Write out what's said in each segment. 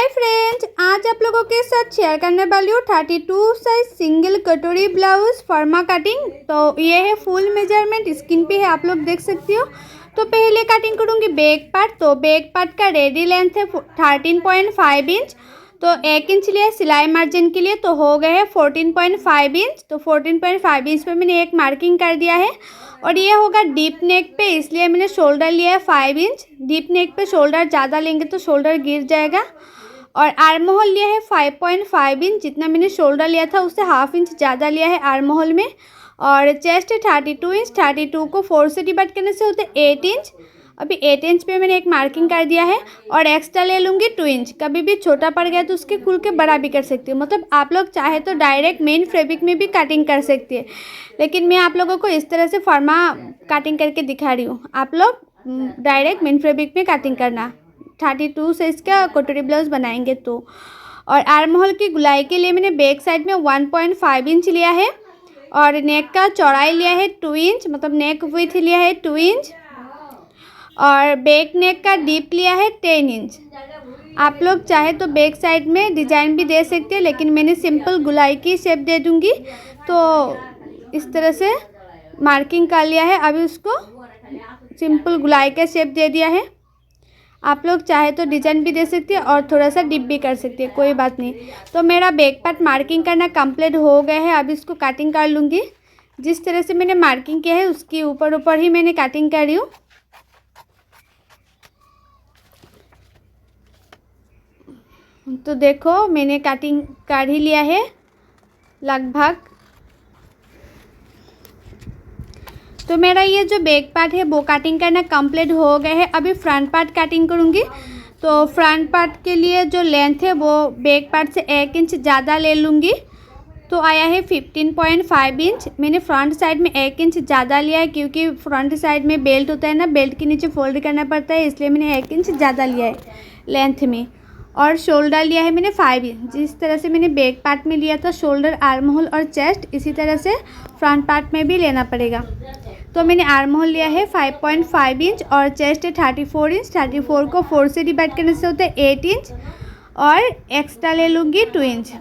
Hi friends, आज आप लोगों के साथ शेयर करने वाली हूँ 32 साइज सिंगल कटोरी ब्लाउज फर्मा कटिंग। तो ये है फुल मेजरमेंट, स्क्रीन पे है, आप लोग देख सकती हो। तो पहले कटिंग करूँगी बैक पार्ट। तो बैक पार्ट का रेडी लेंथ है 13.5 इंच। तो 1 इंच लिया सिलाई मार्जिन के लिए, तो हो गए हैं 14.5 इंच। तो 14.5 इंच पे मैंने एक मार्किंग कर दिया है। और ये होगा डीप नेक पे, इसलिए मैंने शोल्डर लिया है 5 इंच। डीप नेक पे शोल्डर ज़्यादा लेंगे तो शोल्डर गिर जाएगा। और आर्म होल लिया है 5.5 इंच, जितना मैंने शोल्डर लिया था उससे हाफ इंच ज़्यादा लिया है आर्म होल में। और चेस्ट है 32 इंच। 32 को 4 से डिवाइड करने से होते 8 इंच। अभी 8 इंच पे मैंने एक मार्किंग कर दिया है। और एक्स्ट्रा ले लूँगी 2 इंच। कभी भी छोटा पड़ गया तो उसके खुल के बड़ा भी कर सकती हूँ। मतलब आप लोग चाहे तो डायरेक्ट मेन फैब्रिक में भी कटिंग कर सकती है, लेकिन मैं आप लोगों को इस तरह से फर्मा कटिंग करके दिखा रही हूँ। आप लोग डायरेक्ट मेन फैब्रिक में कटिंग करना 32 से इसका कटोरी ब्लाउज बनाएंगे तो। और आर्म होल की गुलाई के लिए मैंने बैक साइड में 1.5 इंच लिया है। और नेक का चौड़ाई लिया है 2 इंच, मतलब नेक विड्थ लिया है 2 इंच। और बैक नेक का डीप लिया है 10 इंच। आप लोग चाहे तो बैक साइड में डिज़ाइन भी दे सकते हैं, लेकिन मैंने सिंपल गुलाई की शेप दे दूँगी। तो इस तरह से मार्किंग कर लिया है। अभी उसको सिंपल गुलाई का शेप दे दिया है। आप लोग चाहे तो डिज़ाइन भी दे सकती है और थोड़ा सा डिप भी कर सकती है, कोई बात नहीं। तो मेरा बैक पार्ट मार्किंग करना कंप्लीट हो गया है। अब इसको कटिंग कर लूँगी। जिस तरह से मैंने मार्किंग किया है उसके ऊपर ऊपर ही मैंने कटिंग कर रही हूँ। तो देखो मैंने कटिंग कर ही लिया है लगभग। तो मेरा ये जो बैक पार्ट है वो कटिंग करना कंप्लीट हो गया है। अभी फ्रंट पार्ट कटिंग करूँगी। तो फ्रंट पार्ट के लिए जो लेंथ है वो बैक पार्ट से 1 इंच ज़्यादा ले लूँगी। तो आया है 15.5 इंच। मैंने फ्रंट साइड में 1 इंच ज़्यादा लिया है, क्योंकि फ्रंट साइड में बेल्ट होता है ना, बेल्ट के नीचे फोल्ड करना पड़ता है, इसलिए मैंने 1 इंच ज़्यादा लिया है लेंथ में। और शोल्डर लिया है मैंने 5 इंच। जिस तरह से मैंने बैक पार्ट में लिया था शोल्डर, आर्म होल और चेस्ट, इसी तरह से फ्रंट पार्ट में भी लेना पड़ेगा। तो मैंने आर्म होल लिया है 5.5 इंच और चेस्ट है 34 इंच। 34 को 4 से डिवाइड करने से होता है 8 इंच। और एक्स्ट्रा ले लूँगी 2 इंच।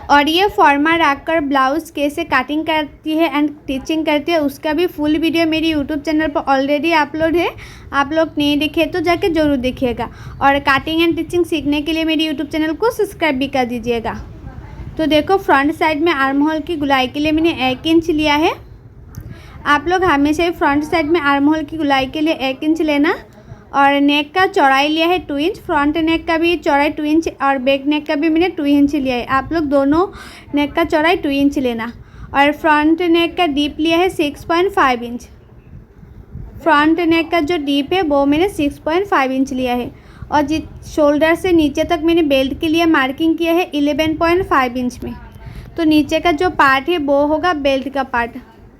और ये फॉर्मा रखकर ब्लाउज़ कैसे कटिंग करती है एंड टिचिंग करती है उसका भी फुल वीडियो मेरी यूट्यूब चैनल पर ऑलरेडी अपलोड है। आप लोग नहीं देखे तो जाके ज़रूर देखिएगा। और कटिंग एंड टिचिंग सीखने के लिए मेरी यूट्यूब चैनल को सब्सक्राइब भी कर दीजिएगा। तो देखो फ्रंट साइड में आर्म होल की गुलाई के लिए मैंने 1 इंच लिया है। आप लोग हमेशा ही फ्रंट साइड में आर्म होल की गुलाई के लिए 1 इंच लेना। और नेक का चौड़ाई लिया है 2 इंच। फ्रंट नेक का भी चौड़ाई 2 इंच और बैक नेक का भी मैंने 2 इंच लिया है। आप लोग दोनों नेक का चौड़ाई 2 इंच लेना। और फ्रंट नेक का डीप लिया है 6.5 इंच। फ्रंट नेक का जो डीप है वो मैंने 6.5 इंच लिया है। और जिस शोल्डर से नीचे तक मैंने बेल्ट के लिए मार्किंग किया है 11.5 इंच में। तो नीचे का जो पार्ट है वो होगा बेल्ट का पार्ट।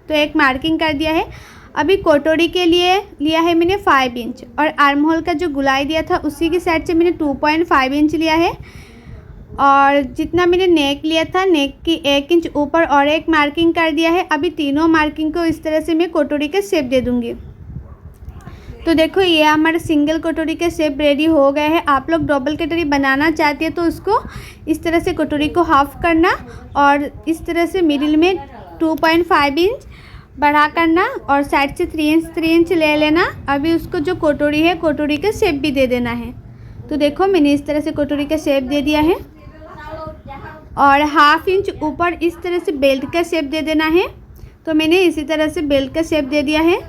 तो एक मार्किंग कर दिया है। अभी कोटोरी के लिए लिया है मैंने 5 इंच। और आर्म होल का जो गुलाई दिया था उसी की साइड से मैंने 2.5 इंच लिया है। और जितना मैंने नेक लिया था नेक की 1 इंच ऊपर और एक मार्किंग कर दिया है। अभी तीनों मार्किंग को इस तरह से मैं कोटोरी का शेप दे दूँगी। तो देखो ये हमारा सिंगल कटोरी का शेप रेडी हो गया है। आप लोग डबल कटोरी बनाना चाहते हैं तो उसको इस तरह से कटोरी को हाफ करना और इस तरह से मिडिल में 2.5 इंच बढ़ा करना और साइड से 3 इंच ले लेना। अभी उसको जो कटोरी है कटोरी का शेप भी दे देना है। तो देखो मैंने इस तरह से कटोरी का शेप दे दिया है। और हाफ इंच ऊपर इस तरह से बेल्ट का शेप दे देना है। तो मैंने इसी तरह से बेल्ट का शेप दे दिया है।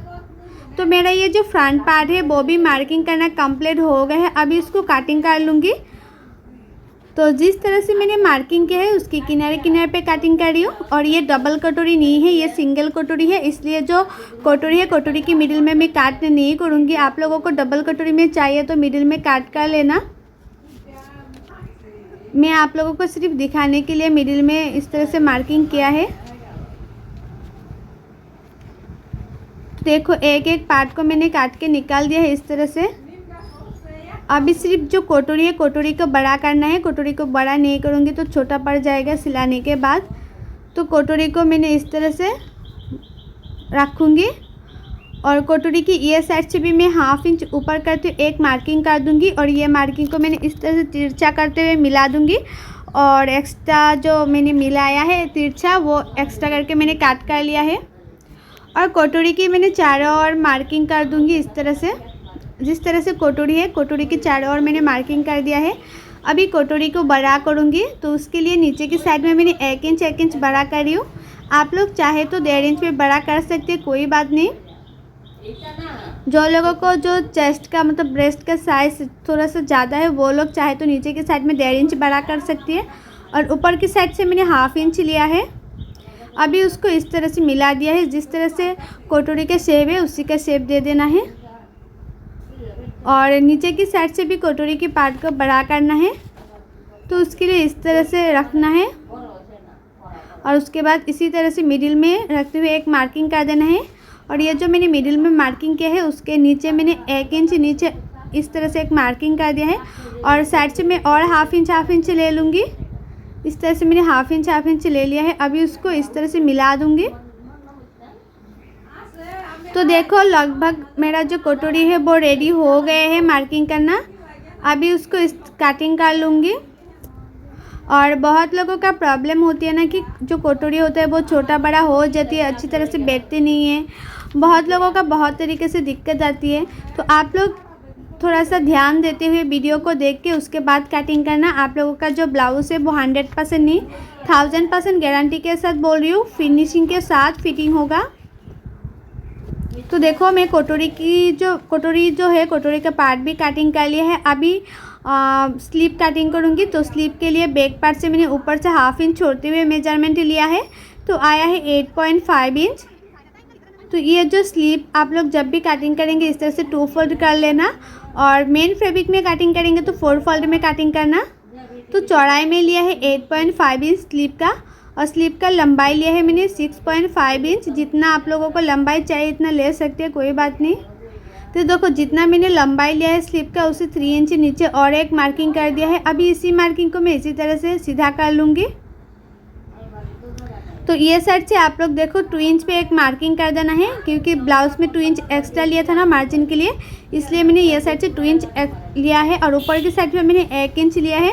तो मेरा ये जो फ्रंट पार्ट है वो भी मार्किंग करना कंप्लीट हो गया है। अभी इसको कटिंग कर लूँगी। तो जिस तरह से मैंने मार्किंग किया है उसकी किनारे किनारे पे कटिंग कर रही हूँ। और ये डबल कटोरी नहीं है, ये सिंगल कटोरी है, इसलिए जो कटोरी है कटोरी की मिडिल में मैं काट नहीं करूँगी। आप लोगों को डबल कटोरी में चाहिए तो मिडिल में काट कर लेना। मैं आप लोगों को सिर्फ दिखाने के लिए मिडिल में इस तरह से मार्किंग किया है। देखो एक एक पार्ट को मैंने काट के निकाल दिया है इस तरह से। अभी सिर्फ जो कटोरी है कटोरी को बड़ा करना है। कटोरी को बड़ा नहीं करूँगी तो छोटा पड़ जाएगा सिलाने के बाद। तो कटोरी को मैंने इस तरह से रखूँगी। और कटोरी की ये साइड से भी मैं 1/2 इंच ऊपर करते हुए एक मार्किंग कर दूंगी और ये मार्किंग को मैंने इस तरह से तिरछा करते हुए मिला दूंगी और एक्स्ट्रा जो मैंने मिलाया है तिरछा वो एक्स्ट्रा करके मैंने काट कर लिया है। और कटोरी की मैंने चारों ओर मार्किंग कर दूंगी इस तरह से, जिस तरह से कटोरी है कटोरी की चारों ओर मैंने मार्किंग कर दिया है। अभी कटोरी को बड़ा करूँगी तो उसके लिए नीचे की साइड में मैंने 1 इंच बड़ा कर रही हूँ। आप लोग चाहे तो 1.5 इंच में बड़ा कर सकते हैं, कोई बात नहीं। जो लोगों को जो चेस्ट का मतलब ब्रेस्ट का साइज़ थोड़ा सा ज़्यादा है वो लोग चाहे तो नीचे की साइड में 1.5 इंच बड़ा कर सकती है। और ऊपर की साइड से मैंने 1/2 इंच लिया है। अभी उसको इस तरह से मिला दिया है, जिस तरह से कटोरी का शेप है उसी का शेप दे देना है। और नीचे की साइड से भी कटोरी की पार्ट को बड़ा करना है, तो उसके लिए इस तरह से रखना है। और उसके बाद इसी तरह से मिडिल में रखते हुए एक मार्किंग कर देना है। और ये जो मैंने मिडिल में मार्किंग किया है उसके नीचे मैंने 1 इंच नीचे इस तरह से एक मार्किंग कर दिया है। और साइड से मैं और 1/2 इंच ले लूँगी। इस तरह से मैंने 1/2 इंच ले लिया है। अभी उसको इस तरह से मिला दूँगी। तो देखो लगभग मेरा जो कटोरी है वो रेडी हो गए है मार्किंग करना। अभी उसको इस कटिंग कर लूँगी। और बहुत लोगों का प्रॉब्लम होती है ना कि जो कटोरी होता है वो छोटा बड़ा हो जाती है, अच्छी तरह से बैठती नहीं है। बहुत लोगों का बहुत तरीके से दिक्कत आती है। तो आप लोग थोड़ा सा ध्यान देते हुए वीडियो को देख के उसके बाद कटिंग करना। आप लोगों का जो ब्लाउज़ है वो 100% नहीं 1000% गारंटी के साथ बोल रही हूँ, फिनिशिंग के साथ फिटिंग होगा। तो देखो मैं कटोरी जो है कटोरी का पार्ट भी कटिंग कर लिया है। अभी स्लीव कटिंग करूँगी। तो स्लीव के लिए बैक पार्ट से मैंने ऊपर से 1/2 इंच छोड़ते हुए मेजरमेंट लिया है, तो आया है 8.5 इंच। तो ये जो स्लीव आप लोग जब भी कटिंग करेंगे इस तरह से 2 फोल्ड कर लेना। और मेन फैब्रिक में कटिंग करेंगे तो 4 फोल्ड में कटिंग करना। तो चौड़ाई में लिया है 8.5 इंच स्लीव का। और स्लीव का लंबाई लिया है मैंने 6.5 इंच। जितना आप लोगों को लंबाई चाहिए इतना ले सकते हैं, कोई बात नहीं। तो देखो जितना मैंने लंबाई लिया है स्लीव का उसे 3 इंच नीचे और एक मार्किंग कर दिया है। अभी इसी मार्किंग को मैं इसी तरह से सीधा कर लूँगी। तो ये साइड से आप लोग देखो 2 इंच पे एक मार्किंग कर देना है, क्योंकि ब्लाउज़ में 2 इंच एक्स्ट्रा लिया था ना मार्जिन के लिए, इसलिए मैंने ये साइड से 2 इंच लिया है। और ऊपर की साइड पे मैंने 1 इंच लिया है।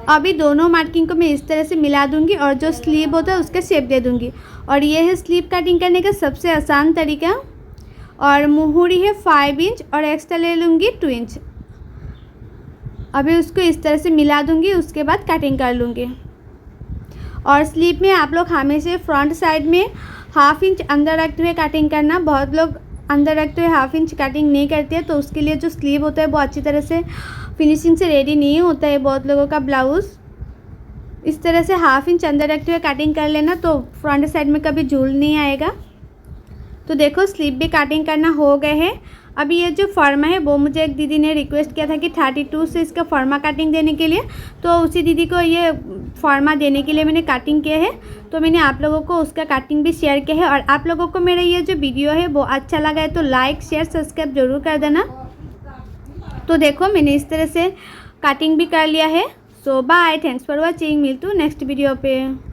अभी दोनों मार्किंग को मैं इस तरह से मिला दूंगी और जो स्लीव होता है उसका शेप दे दूंगी। और ये है स्लीव कटिंग करने का सबसे आसान तरीका। और मुहूरी है 5 इंच और एक्स्ट्रा ले लूँगी 2 इंच। अभी उसको इस तरह से मिला दूंगी, उसके बाद कटिंग कर लूँगी। और स्लीव में आप लोग हमेशा फ्रंट साइड में 1/2 इंच अंदर रखते हुए कटिंग करना। बहुत लोग अंदर रखते हुए 1/2 इंच कटिंग नहीं करते हैं, तो उसके लिए जो स्लीव होता है वो अच्छी तरह से फिनिशिंग से रेडी नहीं होता है बहुत लोगों का ब्लाउज़। इस तरह से 1/2 इंच अंदर रखते हुए कटिंग कर लेना, तो फ्रंट साइड में कभी झूल नहीं आएगा। तो देखो स्लीव भी कटिंग करना हो गए हैं। अभी ये जो फॉर्मा है वो मुझे एक दीदी ने रिक्वेस्ट किया था कि 32 से इसका फॉर्मा कटिंग देने के लिए, तो उसी दीदी को ये फॉर्मा देने के लिए मैंने कटिंग किया है। तो मैंने आप लोगों को उसका कटिंग भी शेयर किया है। और आप लोगों को मेरा ये जो वीडियो है वो अच्छा लगा है तो लाइक शेयर सब्सक्राइब ज़रूर कर देना। तो देखो मैंने इस तरह से कटिंग भी कर लिया है। सो बाय, थैंक्स फॉर वॉचिंग, मिलती हूँ नेक्स्ट वीडियो पे।